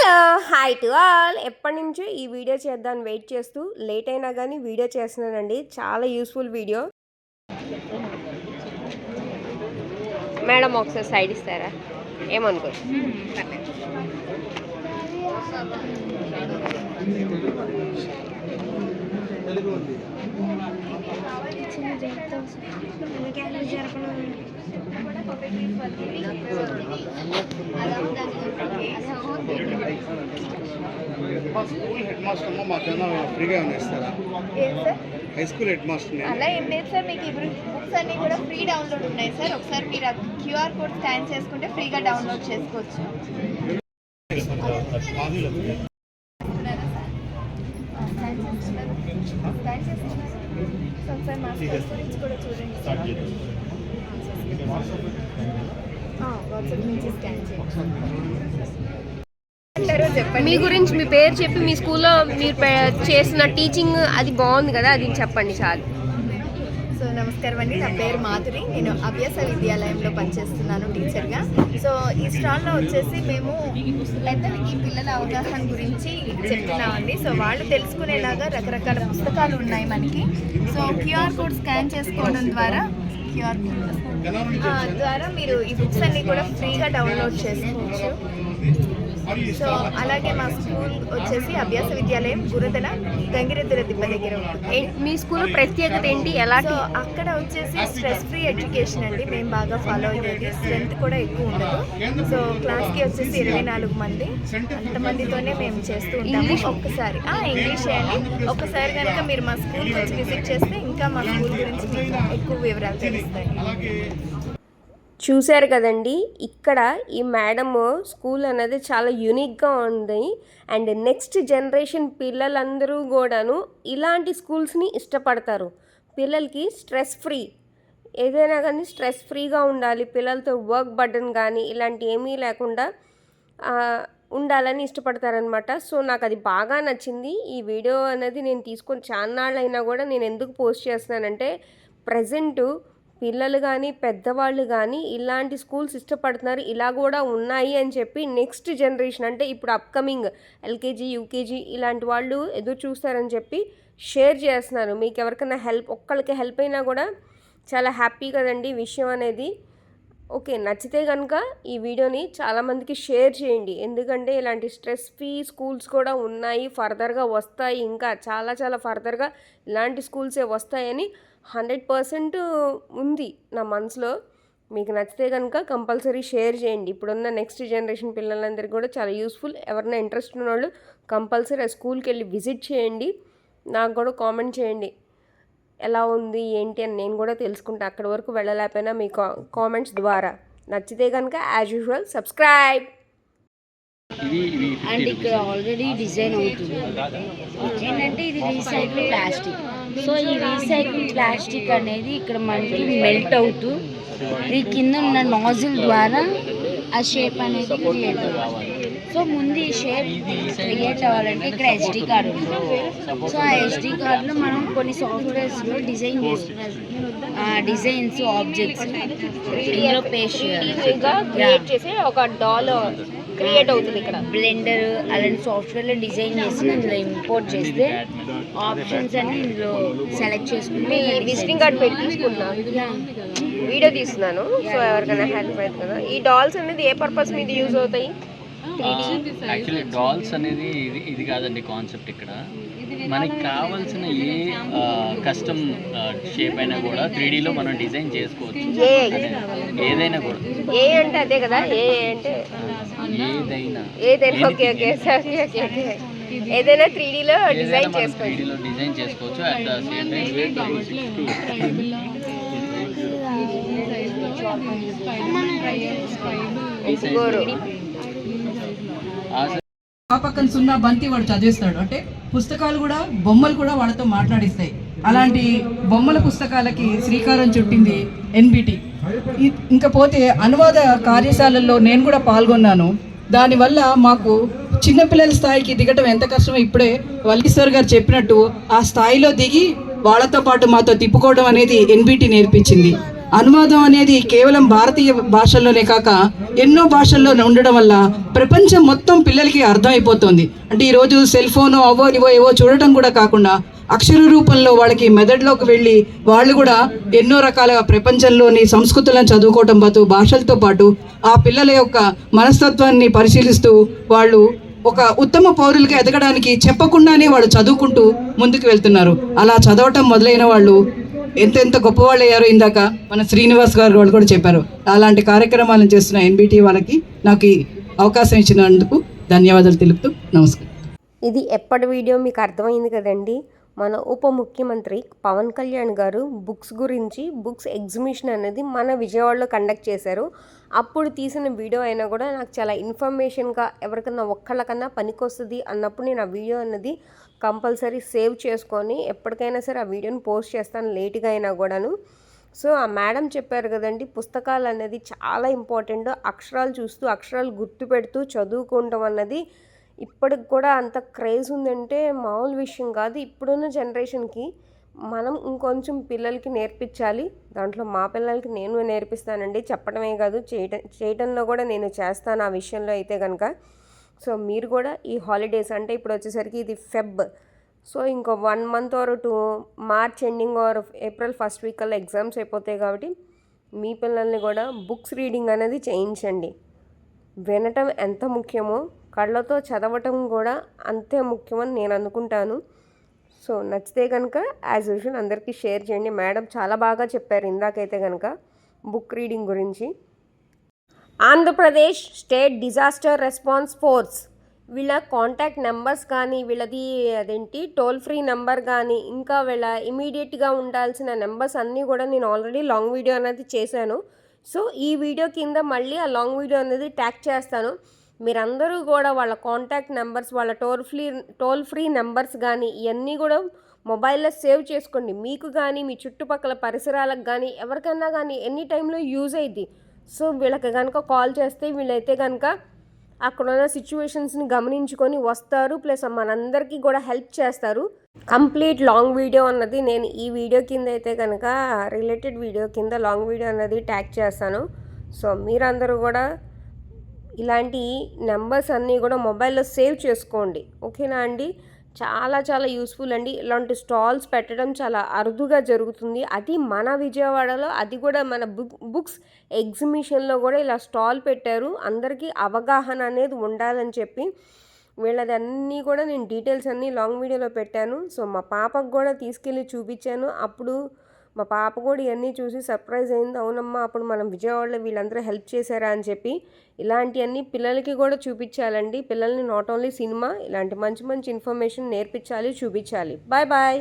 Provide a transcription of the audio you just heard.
Hello hi to all. ఎప్పటి నుంచో ఈ వీడియో చేద్దామని వెయిట్ చేస్తూ లేట్ అయినా కానీ వీడియో చేస్తున్నానండి. చాలా యూస్ఫుల్ వీడియో. మేడం ఒకసారి సైడ్ ఇస్తారా? ఏమనుకో. స్కూల్ హెడ్ మాస్టర్ మాకన్నా ఫ్రీగా ఇస్తారా? హై స్కూల్ హెడ్ మాస్టర్ అలా ఏం లేదు సార్. మీకు ఇప్పుడు బుక్స్ అన్నీ కూడా ఫ్రీ డౌన్లోడ్ ఉన్నాయి సార్. ఒకసారి మీరు క్యూఆర్ కోడ్ స్కాన్ చేసుకుంటే ఫ్రీగా డౌన్లోడ్ చేసుకోవచ్చు. ఒకసారి మాస్టర్స్ గురించి కూడా చూడండి. వాట్సాప్ నుంచి స్కాన్ చేయండి. మీ గురించి మీ పేరు చెప్పి మీ స్కూల్లో మీరు చేసిన టీచింగ్ అది బాగుంది కదా, అది చెప్పండి చాలు. సో నమస్కారం అండి, నా పేరు మాధురి. నేను అభ్యాస విద్యాలయంలో పనిచేస్తున్నాను టీచర్గా. సో ఈ స్టాల్లో వచ్చేసి మేము పెద్దలకి పిల్లల అవగాహన గురించి చెప్తున్నామండి. సో వాళ్ళు తెలుసుకునేలాగా రకరకాల పుస్తకాలు ఉన్నాయి మనకి. సో క్యూఆర్ కోడ్ స్కాన్ చేసుకోవడం ద్వారా మీరు ఈ బుక్స్ అన్నీ కూడా ఫ్రీగా డౌన్లోడ్ చేసుకోవచ్చు. సో అలాగే మా స్కూల్ వచ్చేసి అభ్యాస విద్యాలయం గురదల గంగిరెద్దుల దిబ్బ దగ్గర ఉంటుంది. మీ స్కూల్ ప్రత్యేకత ఏంటి? సో అక్కడ వచ్చేసి స్ట్రెస్ ఫ్రీ ఎడ్యుకేషన్ అండి మేము బాగా ఫాలో అయ్యేది. స్ట్రెంత్ కూడా ఎక్కువ ఉండదు. సో క్లాస్కి వచ్చేసి 24 మంది, అంతమందితోనే మేము చేస్తూ ఉంటాము. ఒక్కసారి ఇంగ్లీష్ అండి. ఒక్కసారి కనుక మీరు మా స్కూల్ వచ్చి విజిట్ చేస్తే ఇంకా మా స్కూల్ గురించి ఎక్కువ వివరాలు తెలుస్తాయి. చూశారు కదండి, ఇక్కడ ఈ మేడము స్కూల్ అనేది చాలా యూనిక్గా ఉంది. అండ్ నెక్స్ట్ జనరేషన్ పిల్లలందరూ కూడాను ఇలాంటి స్కూల్స్ని ఇష్టపడతారు. పిల్లలకి స్ట్రెస్ ఫ్రీ, ఏదైనా కానీ స్ట్రెస్ ఫ్రీగా ఉండాలి, పిల్లలతో వర్క్ బర్డన్ కానీ ఇలాంటి ఏమీ లేకుండా ఉండాలని ఇష్టపడతారనమాట. సో నాకు అది బాగా నచ్చింది. ఈ వీడియో అనేది నేను తీసుకొని చాలా నాళ్ళు అయినా కూడా నేను ఎందుకు పోస్ట్ చేస్తున్నానంటే, ప్రజెంటు పిల్లలు కానీ పెద్దవాళ్ళు కానీ ఇలాంటి స్కూల్స్ ఇష్టపడుతున్నారు, ఇలా కూడా ఉన్నాయి అని చెప్పి నెక్స్ట్ జనరేషన్ అంటే ఇప్పుడు అప్కమింగ్ ఎల్కేజీ యూకేజీ ఇలాంటి వాళ్ళు ఎదురు చూస్తారని చెప్పి షేర్ చేస్తున్నారు. మీకు ఎవరికైనా ఒక్కళ్ళకి హెల్ప్ అయినా కూడా చాలా హ్యాపీ కదండి విషయం అనేది. ఓకే, నచ్చితే కనుక ఈ వీడియోని చాలామందికి షేర్ చేయండి. ఎందుకంటే ఇలాంటి స్ట్రెస్ ఫ్రీ స్కూల్స్ కూడా ఉన్నాయి, ఫర్దర్గా వస్తాయి, ఇంకా చాలా చాలా ఫర్దర్గా ఇలాంటి స్కూల్సే వస్తాయని 100% ఉంది నా మనసులో. మీకు నచ్చితే కనుక కంపల్సరీ షేర్ చేయండి. ఇప్పుడున్న నెక్స్ట్ జనరేషన్ పిల్లలందరికీ కూడా చాలా యూస్ఫుల్. ఎవరైనా ఇంట్రెస్ట్ ఉన్న వాళ్ళు కంపల్సరీ ఆ స్కూల్కి వెళ్ళి విజిట్ చేయండి. నాకు కూడా కామెంట్ చేయండి ఎలా ఉంది ఏంటి అని, నేను కూడా తెలుసుకుంటా. అక్కడి వరకు వెళ్ళలేకపోయినా మీ కామెంట్స్ ద్వారా. నచ్చితే కనుక యాజ్ యూజువల్ సబ్స్క్రైబ్. అండ్ ఇక్కడ ఆల్రెడీ డిజైన్ అవుతుంది. ఏంటంటే ఇది రీసైకిల్ ప్లాస్టిక్. సో ఈ రీసైకిల్ ప్లాస్టిక్ అనేది ఇక్కడ మనకి మెల్ట్ అవుతూ ఈ కింద ఉన్న నాజిల్ ద్వారా ఆ షేప్ అనేది క్రియేట్ అవుతుంది. సో ముందు ఈ షేప్ క్రియేట్ అవ్వాలంటే ఇక్కడ SD కార్డు ఉంది. సో ఆ SD కార్డులో మనం కొన్ని సాఫ్ట్వేర్స్లో డిజైన్ చేస్తున్నాం, డిజైన్స్ ఆబ్జెక్ట్స్ ఇందులో పేస్ట్ క్రియేట్ చేసి ఒక డాల్ క్రియేట్ అవుతుంది. ఇక్కడ బ్లెండర్ అలాంటి సాఫ్ట్వేర్లో డిజైన్ చేసి ఇందులో ఇంపోర్ట్ చేస్తే ఆప్షన్స్ అన్ని ఇందులో సెలెక్ట్ చేసుకుంటే విజిటింగ్ కార్డ్ పెట్టి తీసుకుంటున్నాను, వీడియో తీస్తున్నాను. సో ఎవరికైనా హెల్ప్ అవుతుంది కదా. ఈ డాల్స్ అనేది ఏ పర్పస్ మీద యూజ్ అవుతాయి? యాక్చువల్లీ డాల్స్ అనేది ఇది కాదండి కాన్సెప్ట్. ఇక్కడ మనకి కావాల్సిన ఏ కస్టమ్ షేప్ అయినా కూడా 3Dలో మనం డిజైన్ చేసుకోవచ్చు. ఏదైనా కూడా. ఏ అంటే అదే కదా, ఏ అంటే ఏదైనా. Okay okay okay okay. ఏదైనా 3Dలో డిజైన్ చేసుకోవచ్చు. అట్ ద సేమ్ పక్కన సున్నా బంతి వాడు చదివేస్తాడు. అంటే పుస్తకాలు కూడా బొమ్మలు కూడా వాళ్ళతో మాట్లాడిస్తాయి. అలాంటి బొమ్మల పుస్తకాలకి శ్రీకారం చుట్టింది NBT. ఇంకా పోతే అనువాద కార్యశాలల్లో నేను కూడా పాల్గొన్నాను. దానివల్ల మాకు చిన్నపిల్లల స్థాయికి దిగటం ఎంత కష్టమో ఇప్పుడే వల్లీశ్వర్ గారు చెప్పినట్టు ఆ స్థాయిలో దిగి వాళ్ళతో పాటు మాతో తిప్పుకోవడం అనేది NBT నేర్పించింది. అనువాదం అనేది కేవలం భారతీయ భాషల్లోనే కాక ఎన్నో భాషల్లో ఉండడం వల్ల ప్రపంచం మొత్తం పిల్లలకి అర్థమైపోతుంది. అంటే ఈరోజు సెల్ ఫోను అవో ఇవో ఏవో చూడటం కూడా కాకుండా అక్షర రూపంలో వాళ్ళకి మెదడులోకి వెళ్ళి వాళ్ళు కూడా ఎన్నో రకాల ప్రపంచంలోని సంస్కృతులను చదువుకోవటం పాటు భాషలతో పాటు ఆ పిల్లల యొక్క మనస్తత్వాన్ని పరిశీలిస్తూ వాళ్ళు ఒక ఉత్తమ పౌరులుగా ఎదగడానికి చెప్పకుండానే వాళ్ళు చదువుకుంటూ ముందుకు వెళ్తున్నారు. అలా చదవటం మొదలైన వాళ్ళు ఎంత గొప్పవాళ్ళు అయ్యారో ఇందాక మన శ్రీనివాస్ గారు వాళ్ళు కూడా చెప్పారు. అలాంటి కార్యక్రమాలను చేస్తున్న ఎన్బిటి వాళ్ళకి నాకు ఈ అవకాశం ఇచ్చినందుకు ధన్యవాదాలు తెలుపుతూ నమస్కారం. ఇది ఎప్పటి వీడియో మీకు అర్థమైంది కదండి. మన ఉప ముఖ్యమంత్రి పవన్ కళ్యాణ్ గారు బుక్స్ గురించి బుక్స్ ఎగ్జిబిషన్ అనేది మన విజయవాడలో కండక్ట్ చేశారు. అప్పుడు తీసిన వీడియో అయినా కూడా నాకు చాలా ఇన్ఫర్మేషన్గా ఎవరికన్నా ఒక్కళ్ళకన్నా పనికొస్తుంది అన్నప్పుడు నేను ఆ వీడియో అనేది కంపల్సరీ సేవ్ చేసుకొని ఎప్పటికైనా సరే ఆ వీడియోని పోస్ట్ చేస్తాను, లేట్గా అయినా కూడాను. సో ఆ మేడం చెప్పారు కదండి, పుస్తకాలు అనేది చాలా ఇంపార్టెంట్. అక్షరాలు చూస్తూ అక్షరాలు గుర్తుపెడుతూ చదువుకోవటం అన్నది ఇప్పటికి కూడా అంత క్రేజ్ ఉందంటే మామూలు విషయం కాదు. ఇప్పుడున్న జనరేషన్కి మనం ఇంకొంచెం పిల్లలకి నేర్పించాలి. దాంట్లో మా పిల్లలకి నేను నేర్పిస్తానండి, చెప్పడమే కాదు చేయటంలో కూడా నేను చేస్తాను ఆ విషయంలో అయితే కనుక. సో మీరు కూడా ఈ హాలిడేస్ అంటే ఇప్పుడు వచ్చేసరికి ఇది ఫెబ్, సో ఇంకో 1 month or 2 March ending or April first week కల్లా ఎగ్జామ్స్ అయిపోతాయి కాబట్టి మీ పిల్లల్ని కూడా బుక్స్ రీడింగ్ అనేది చేయించండి. వినటం ఎంత ముఖ్యమో కళ్ళతో చదవటం కూడా అంతే ముఖ్యమని నేను అనుకుంటాను. సో నచ్చితే కనుక యాజ్ యూజువల్ అందరికీ షేర్ చేయండి. మేడం చాలా బాగా చెప్పారు ఇందాకైతే కనుక బుక్ రీడింగ్ గురించి. Andhra Pradesh state disaster response force వీళ్ళ కాంటాక్ట్ నెంబర్స్ కానీ వీళ్ళది అదేంటి టోల్ ఫ్రీ నెంబర్ కానీ ఇంకా వీళ్ళ ఇమీడియట్గా ఉండాల్సిన నెంబర్స్ అన్నీ కూడా నేను ఆల్రెడీ లాంగ్ వీడియో అనేది చేశాను. సో ఈ వీడియో కింద మళ్ళీ ఆ లాంగ్ వీడియో అనేది ట్యాగ్ చేస్తాను. మీరందరూ కూడా వాళ్ళ కాంటాక్ట్ నెంబర్స్, వాళ్ళ టోల్ ఫ్రీ నెంబర్స్ కానీ ఇవన్నీ కూడా మొబైల్లో సేవ్ చేసుకోండి. మీకు కానీ మీ చుట్టుపక్కల పరిసరాలకు కానీ ఎవరికైనా కానీ ఎనీ టైంలో యూజ్ అయ్యిద్ది. సో వీళ్ళకి కనుక కాల్ చేస్తే వీళ్ళైతే కనుక అక్కడున్న సిచ్యువేషన్స్ని గమనించుకొని వస్తారు, ప్లస్ మనందరికీ కూడా హెల్ప్ చేస్తారు. కంప్లీట్ లాంగ్ వీడియో అన్నది నేను ఈ వీడియో కింద అయితే కనుక రిలేటెడ్ వీడియో కింద లాంగ్ వీడియో అన్నది ట్యాగ్ చేస్తాను. సో మీరందరూ కూడా ఇలాంటి నెంబర్స్ అన్నీ కూడా మొబైల్లో సేవ్ చేసుకోండి, ఓకేనా అండి. చాలా చాలా యూస్ఫుల్ అండి. ఇలాంటి స్టాల్స్ పెట్టడం చాలా అరుదుగా జరుగుతుంది. అది మన విజయవాడలో, అది కూడా మన బుక్స్ ఎగ్జిబిషన్లో కూడా ఇలా స్టాల్ పెట్టారు. అందరికీ అవగాహన అనేది ఉండాలని చెప్పి వీళ్ళది అన్నీ కూడా నేను డీటెయిల్స్ అన్నీ లాంగ్ వీడియోలో పెట్టాను. సో మా పాపకు కూడా తీసుకెళ్ళి చూపించాను. అప్పుడు మా పాప కూడా ఇవన్నీ చూసి సర్ప్రైజ్ అయింది. అవునమ్మా, అప్పుడు మనం విజయవాడలో వీళ్ళందరూ హెల్ప్ చేశారా అని చెప్పి. ఇలాంటివన్నీ పిల్లలకి కూడా చూపించాలండి. పిల్లల్ని నాట్ ఓన్లీ సినిమా, ఇలాంటి మంచి మంచి ఇన్ఫర్మేషన్ నేర్పించాలి, చూపించాలి. Bye bye.